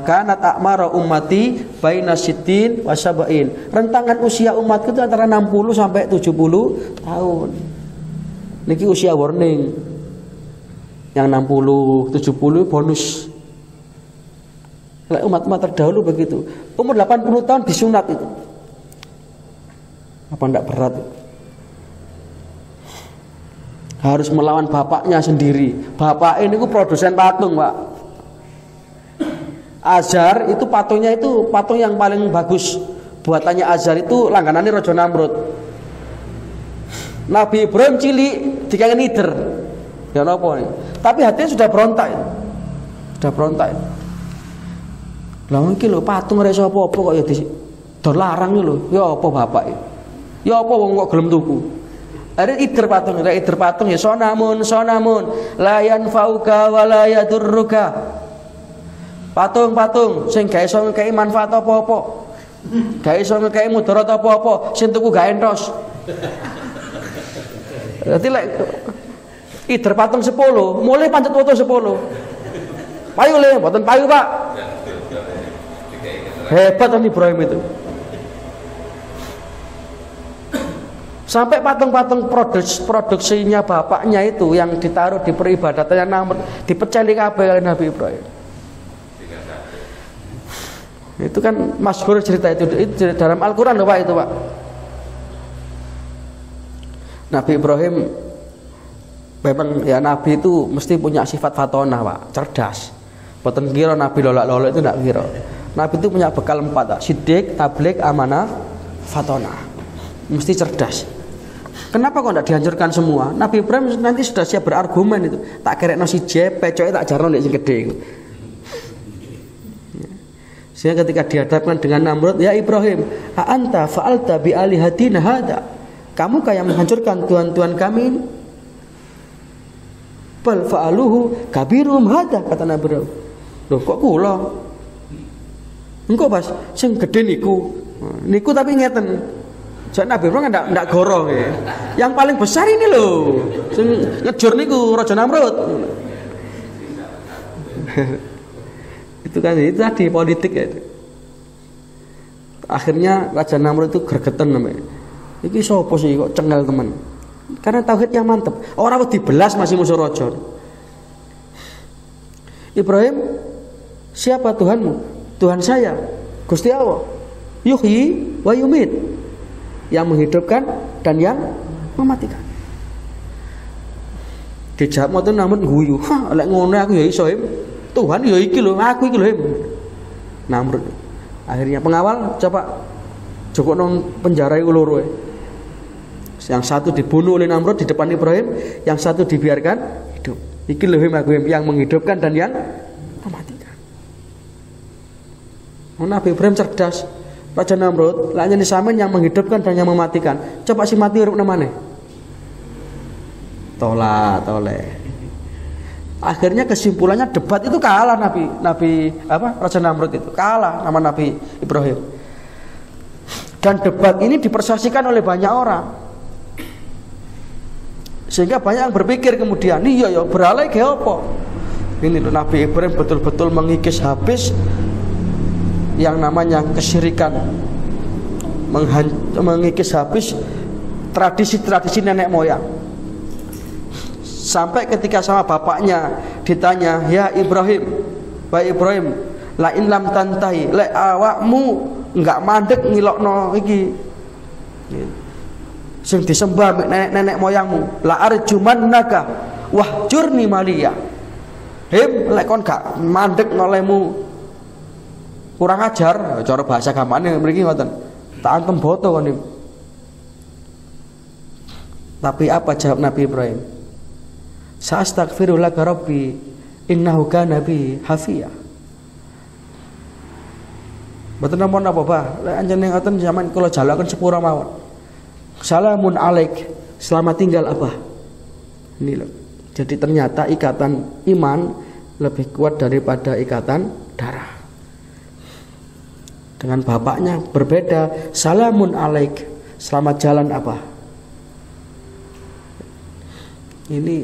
Kanat akmara ummati baina sitin wa sab'in. Rentangan usia umatku itu antara 60 sampai 70 tahun. Niki usia warning. Yang 60, 70 bonus. Umat-umat terdahulu begitu. Umur 80 tahun disunat itu. Apa enggak berat? Harus melawan bapaknya sendiri. Bapak ini ku produsen patung, Pak. Azhar itu patungnya itu patung yang paling bagus. Buatannya Azhar itu langganannya Raja Namrud. Nabi Ibrahim cilik dikangen nider. Ya napa nih? Tapi hatinya sudah berontak. Sudah berontak. Lah iki lho patung ora iso apa-apa kok ya dilarang lho. Ya apa bapak iki? Ya apa wong kok gelem tuku? Ada ider patung ya sonamun la yanfauka wa la yadurruka. Patung sing gak iso ngekeki manfaat apa-apa. Gak iso ngekeki mudarat apa-apa, sing tuku gak entos. Dadi lek ider patung 10, mulai pancet foto 10. Payu le, mboten payu, Pak. Hebat Nabi Ibrahim itu. Sampai patung-patung produksinya bapaknya itu yang ditaruh di peribadatannya Namrud dipeceli kabeh oleh Nabi Ibrahim. Itu kan masyhur cerita itu dalam Al-Qur'an loh, Pak, itu, Pak. Nabi Ibrahim memang ya nabi itu mesti punya sifat fatonah, Pak, cerdas. Boten kira nabi lolak-lolak itu enggak kira. Nabi itu punya bekal 4, Pak. Sidik, tabligh, amanah, fatonah. Mesti cerdas. Kenapa kok tidak dihancurkan semua? Nabi Ibrahim nanti sudah siap berargumen itu. Tak kerekno siji, pecoknya tak jarno nek sing gedhe iku. Sehingga ketika dihadapkan dengan Namrud, ya Ibrahim, a'anta fa'alta bi alihatina hada. Kamu kayak menghancurkan Tuhan-Tuhan kami ini. Bal fa'aluhu kabirum hada, kata Nabi Ibrahim. Loh kok kula? Engko Mas, sing gedhe niku. Niku tapi ngeten. Jan Nabi Ibrahim ndak goro ya. Yang paling besar ini loh. Sing ngejur niku Raja Namrud. Itu kan itu tadi politik ya. Akhirnya Raja Namrud itu gregetan namanya. Iki sapa sih kok cengel temen. Karena tauhidnya mantep. Orang wedi belas masih musuh raja. Ibrahim, siapa Tuhanmu? Tuhan saya, Gusti Allah. Yuhyi wa yumit. Yang menghidupkan dan yang mematikan. Dijawab ngoten Namrud guyu. Hah, lek ngono aku ya iso, Tuhan ya iki lho, aku iki lho, Namrud. Akhirnya pengawal coba joko nang penjara iku loro. Yang satu dibunuh oleh Namrud di depan Ibrahim, yang satu dibiarkan hidup. Iki lho yang menghidupkan dan yang mematikan. Nabi Ibrahim cerdas. Raja Namrud, lah nyene sampean yang menghidupkan dan yang mematikan. Coba si mati urip nang maneh. Toleh. Akhirnya kesimpulannya debat itu kalah Raja Namrud itu kalah nama Nabi Ibrahim. Dan debat ini dipersaksikan oleh banyak orang. Sehingga banyak yang berpikir kemudian, iya ya beralai ke apa? Ini Nabi Ibrahim betul-betul mengikis habis yang namanya kesyirikan, mengikis habis tradisi-tradisi nenek moyang. Sampai ketika sama bapaknya ditanya, ya Ibrahim, baik Ibrahim, la in lam tantahi, lek awakmu enggak mandek ngilokno iki sing disembah nenek moyangmu, la arjumannaka wahjurni maliya. Lek kon gak mandek ngolehmu kurang ajar, cara bahasa gampangane mriki ngoten. Tak antem boto kon. Tapi apa jawab Nabi Ibrahim? Sa'astaghfiru laka rabbi innahu kana bi hafiya. Mboten napa-napa, Pak. Lek anjene ngoten zaman kula jalaken sepura mawon. Salamun alaik, selamat tinggal apa? Ini loh. Jadi ternyata ikatan iman lebih kuat daripada ikatan darah. Dengan bapaknya berbeda. Salamun alaik, selamat jalan apa? Ini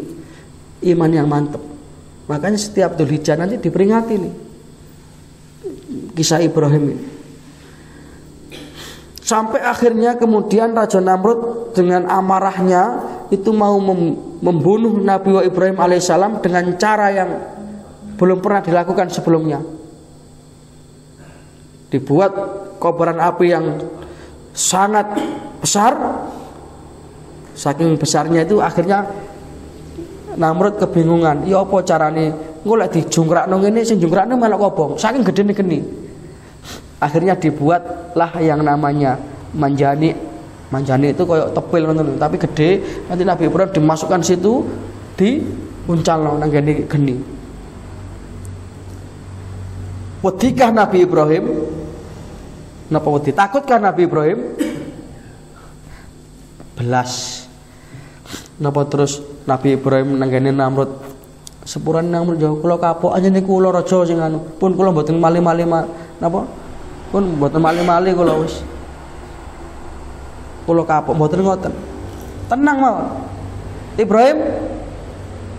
iman yang mantap. Makanya setiap Dzulhijjah nanti diperingati nih kisah Ibrahim ini. Sampai akhirnya kemudian Raja Namrud dengan amarahnya itu mau membunuh Nabi Ibrahim alaihissalam dengan cara yang belum pernah dilakukan sebelumnya. Dibuat kobaran api yang sangat besar. Saking besarnya itu akhirnya Namrud kebingungan. Ya apa carane? Engko lek dijungkrakno ngene sing jungkrakno melok kobong. Saking gedene geni. Akhirnya dibuatlah yang namanya manjani. Manjani itu koyok tepil ngono, tapi gede. Nanti Nabi Ibrahim dimasukkan situ, diuncalno nang geni. Wedikah Nabi Ibrahim? Napa wedi? Takutkah Nabi Ibrahim? Belas. Napa terus Nabi Ibrahim nang gene Namrud? Sepurane Namrud jauh kula kapok anjene kula raja sing anu. Pun kula mboten mali-mali napa? Pun mboten mali-mali kula wis. Kula kapok mboten ngoten. Tenang mawon. Ibrahim,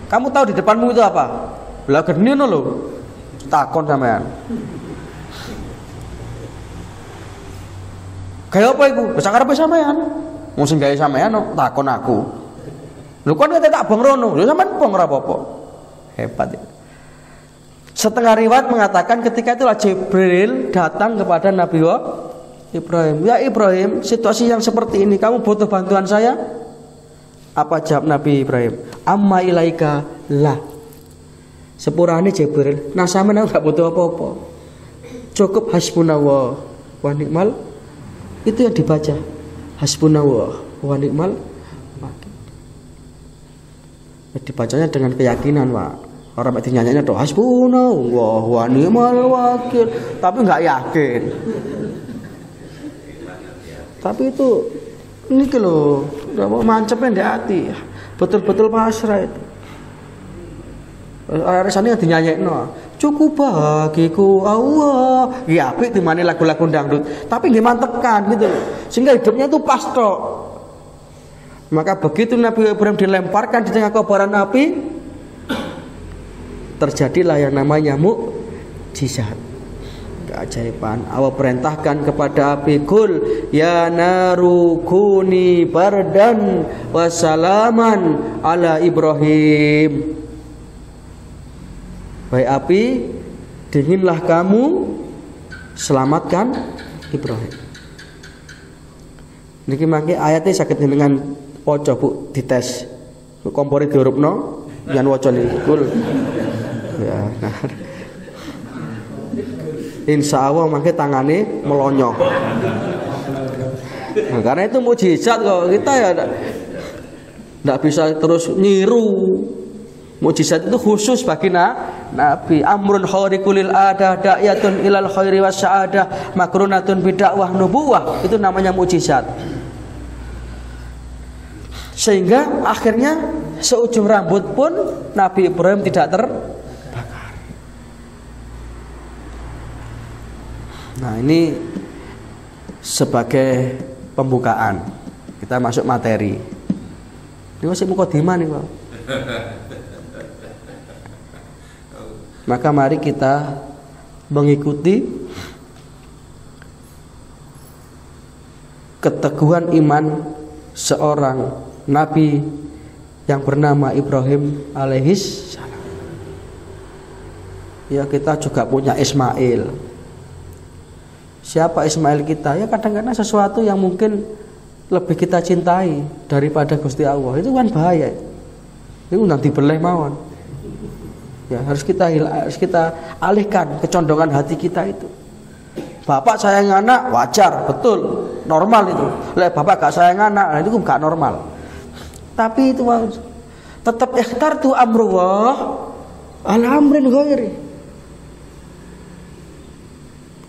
kamu tahu di depanmu itu apa? Lah geni ngono lho. Takon sampean. Kayak apa iku? Wis karepe sampean. Wong sing gawe sampean takon aku. Lho kon kate tak bong rono. Lho sampean bong ora apa-apa. Hebat ya. Setengah riwayat mengatakan ketika itulah Jibril datang kepada Nabi Ibrahim. Ya Ibrahim, situasi yang seperti ini kamu butuh bantuan saya? Apa jawab Nabi Ibrahim? Amma ilaika la. Sepurane Jibril, nah sampean enggak butuh apa-apa. Cukup hasbunallah wa ni'mal. Itu yang dibaca. Hasbunallah wa ni'mal wakil. Dibacanya dengan keyakinan, Pak. Orang mati nyanyinya doa hasbunallah wa ni'mal wakil, tapi nggak yakin. Tapi itu ini loh mancepnya di hati. Betul-betul pasrah itu. Rasanya dinyanyekno. Cukup bagiku Allah. Ya apik dimane lagu-lagu dangdut, tapi nggih mantekan gitu loh. Sehingga hidupnya itu pas tok. Maka begitu Nabi Ibrahim dilemparkan di tengah kobaran api, terjadilah yang namanya mukjizat. Keajaiban. Allah perintahkan kepada api, kul ya naru kuni bardan wasalaman ala Ibrahim. Baik api, dinginlah kamu, selamatkan Ibrahim. Niki mangke ayatnya saged dengan waca Bu dites. Kompore diurupno yen waca niku. Kul. Ya. Insya Allah mangke tangane melonyo. Nah, karena itu mukjizat kok, kita ya tidak bisa terus niru. Mukjizat itu khusus bagi Nabi. Amrun khariqulil adah, da'yatun ilal khairi wasya'adah, makrunatun bidakwah nubuwah. Itu namanya mukjizat. Sehingga akhirnya seujung rambut pun Nabi Ibrahim tidak terbakar. Nah, ini sebagai pembukaan. Kita masuk materi. Ini masih mukadimah nih, Pak. Maka mari kita mengikuti keteguhan iman seorang Nabi yang bernama Ibrahim alaihis salam. Ya, kita juga punya Ismail. Siapa Ismail kita? Ya kadang-kadang sesuatu yang mungkin lebih kita cintai daripada Gusti Allah. Itu kan bahaya. Itu nanti beleh mawon. Ya, harus kita alihkan kecondongan hati kita itu. Bapak sayang anak wajar, betul, normal itu. Lek bapak gak sayang anak, nah itu gak normal. Tapi itu tetap ikhtartu amrullah ala amrin ghairi.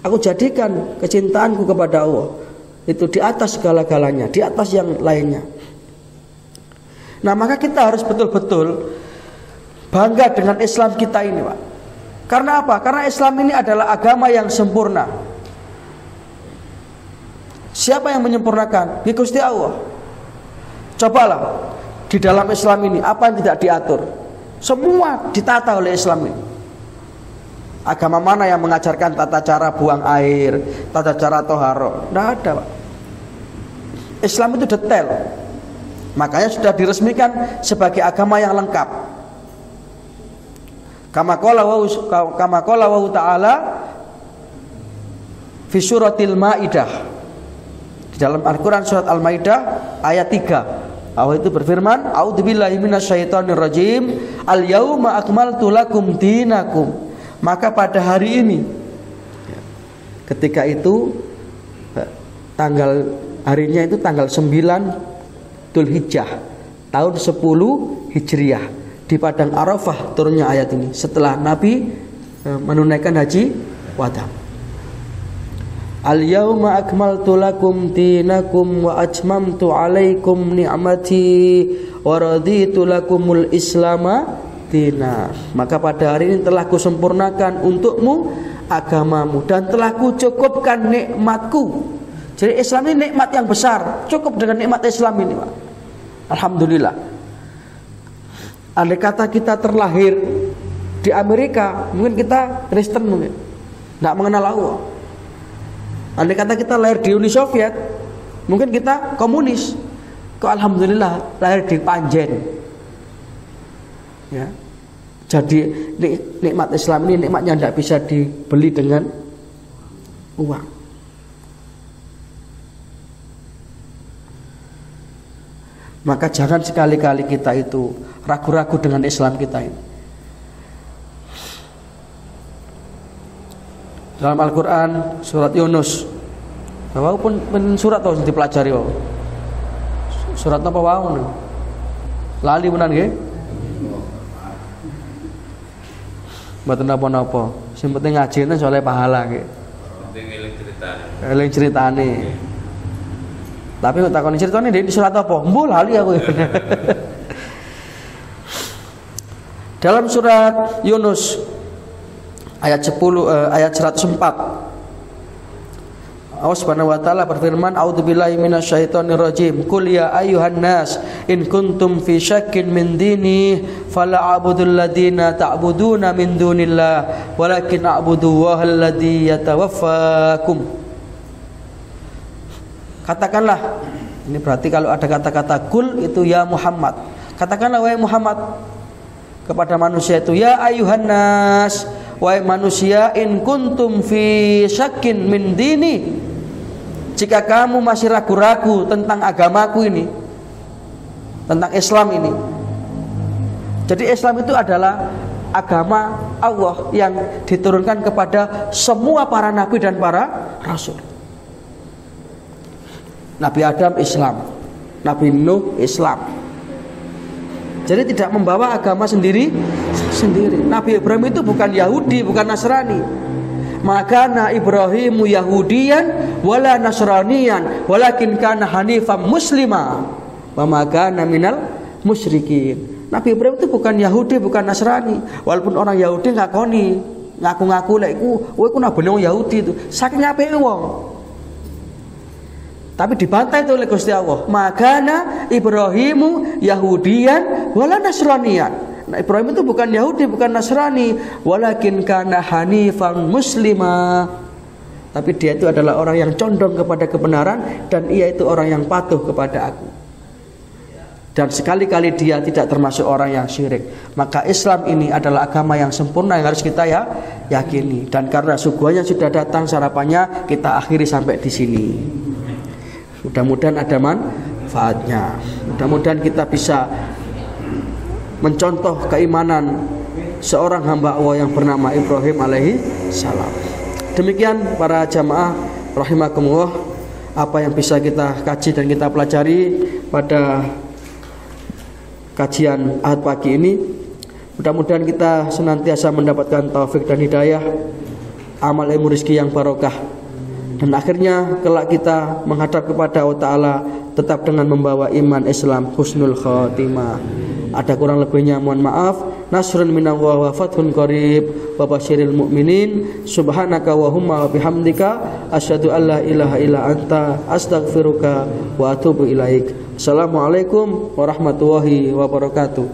Aku jadikan kecintaanku kepada Allah itu di atas segala-galanya, di atas yang lainnya. Nah, maka kita harus betul-betul bangga dengan Islam kita ini, Pak. Karena apa? Karena Islam ini adalah agama yang sempurna. Siapa yang menyempurnakan? Gusti Allah. Cobalah di dalam Islam ini apa yang tidak diatur? Semua ditata oleh Islam ini. Agama mana yang mengajarkan tata cara buang air, tata cara toharo? Tidak ada, Pak. Islam itu detail. Makanya sudah diresmikan sebagai agama yang lengkap. Kama qala wa ta'ala fi suratil Maidah. Di dalam Al-Qur'an surat Al-Maidah ayat 3. Allah itu berfirman, a'udzubillahi minasyaitonir rajim, al-yauma akmaltu lakum dinakum. Maka pada hari ini, ketika itu harinya itu tanggal 9 Dzulhijjah tahun 10 Hijriah. Di padang Arafah turunnya ayat ini setelah Nabi menunaikan haji wada. Al-yauma akmaltu lakum dinakum wa atmamtu alaikum ni'mati wa raditu lakumul islama dina. Maka pada hari ini telah kusempurnakan untukmu agamamu dan telah kucukupkan nikmatku. Jadi Islam ini nikmat yang besar. Cukup dengan nikmat Islam ini, Pak. Alhamdulillah. Andai kata kita terlahir di Amerika, mungkin kita Kristen, mungkin tidak mengenal Allah. Andai kata kita lahir di Uni Soviet, mungkin kita komunis. Kok alhamdulillah lahir di Panjen. Ya. Jadi nikmat Islam ini nikmat yang tidak bisa dibeli dengan uang. Maka jangan sekali-kali kita itu ragu-ragu dengan Islam kita ini. Dalam Al-Quran surat Yunus, walaupun surat tahu dipelajari, wow. Surat apa wow? Lali benar nggih? Mboten napa-napa. Sing penting ngajine soalnya pahala nggih. Penting eling ceritane. Eling ceritane. Tapi kok takoni ceritane di surat apa? Mbuh lali aku. Dalam surat Yunus ayat 10 ayat 104 Allah Subhanahu wa taala berfirman, "A'udzubillahi minasyaitonir rajim. Qul ya ayyuhan nas in kuntum fi syakkin min dini fala a'budul ladina ta'buduna min dunillah walakin a'budullaha alladzi yatawaffakum." Katakanlah, ini berarti kalau ada kata-kata kul itu ya Muhammad. Katakanlah wahai Muhammad kepada manusia itu, ya ayyuhan nas, wahai manusia, in kuntum fi syakkin min dini, jika kamu masih ragu-ragu tentang agamaku ini, tentang Islam ini. Jadi Islam itu adalah agama Allah yang diturunkan kepada semua para nabi dan para rasul. Nabi Adam Islam, Nabi Nuh Islam. Jadi tidak membawa agama sendiri. Nabi Ibrahim itu bukan Yahudi, bukan Nasrani. Maka Ibrahimu Yahudiyan wala Nasraniyan walakin kana hanifan muslima wa ma kana minal musyrikin. Nabi Ibrahim itu bukan Yahudi, bukan Nasrani. Walaupun orang Yahudi ngakoni, ngaku-ngaku lek iku nabi wong Yahudi itu. Saking apike wong. Tapi dibantai itu oleh Gusti Allah. Maka Ibrahimu Yahudiyan wala Nasraniyan. Nah, Ibrahim itu bukan Yahudi, bukan Nasrani, walakin kana hanifan muslima. Tapi dia itu adalah orang yang condong kepada kebenaran dan ia itu orang yang patuh kepada aku. Dan sekali-kali dia tidak termasuk orang yang syirik. Maka Islam ini adalah agama yang sempurna yang harus kita yakini. Dan karena suguhannya sudah datang, sarapannya kita akhiri sampai di sini. Mudah-mudahan ada manfaatnya. Mudah-mudahan kita bisa mencontoh keimanan seorang hamba Allah yang bernama Ibrahim alaihi salam. Demikian para jamaah rahimakumullah, apa yang bisa kita kaji dan kita pelajari pada kajian Ahad pagi ini. Mudah-mudahan kita senantiasa mendapatkan taufik dan hidayah, amal ilmu rezeki yang barokah, dan akhirnya kelak kita menghadap kepada Allah Ta'ala tetap dengan membawa iman Islam husnul khatimah. Ada kurang lebihnya mohon maaf. Nasrun minallah wa fathun qarib wa basyiril mu'minin. Subhanaka wa humma wa bihamdika asyhadu an la ilaha illa anta astaghfiruka wa atubu ilaik. Assalamualaikum warahmatullahi wabarakatuh.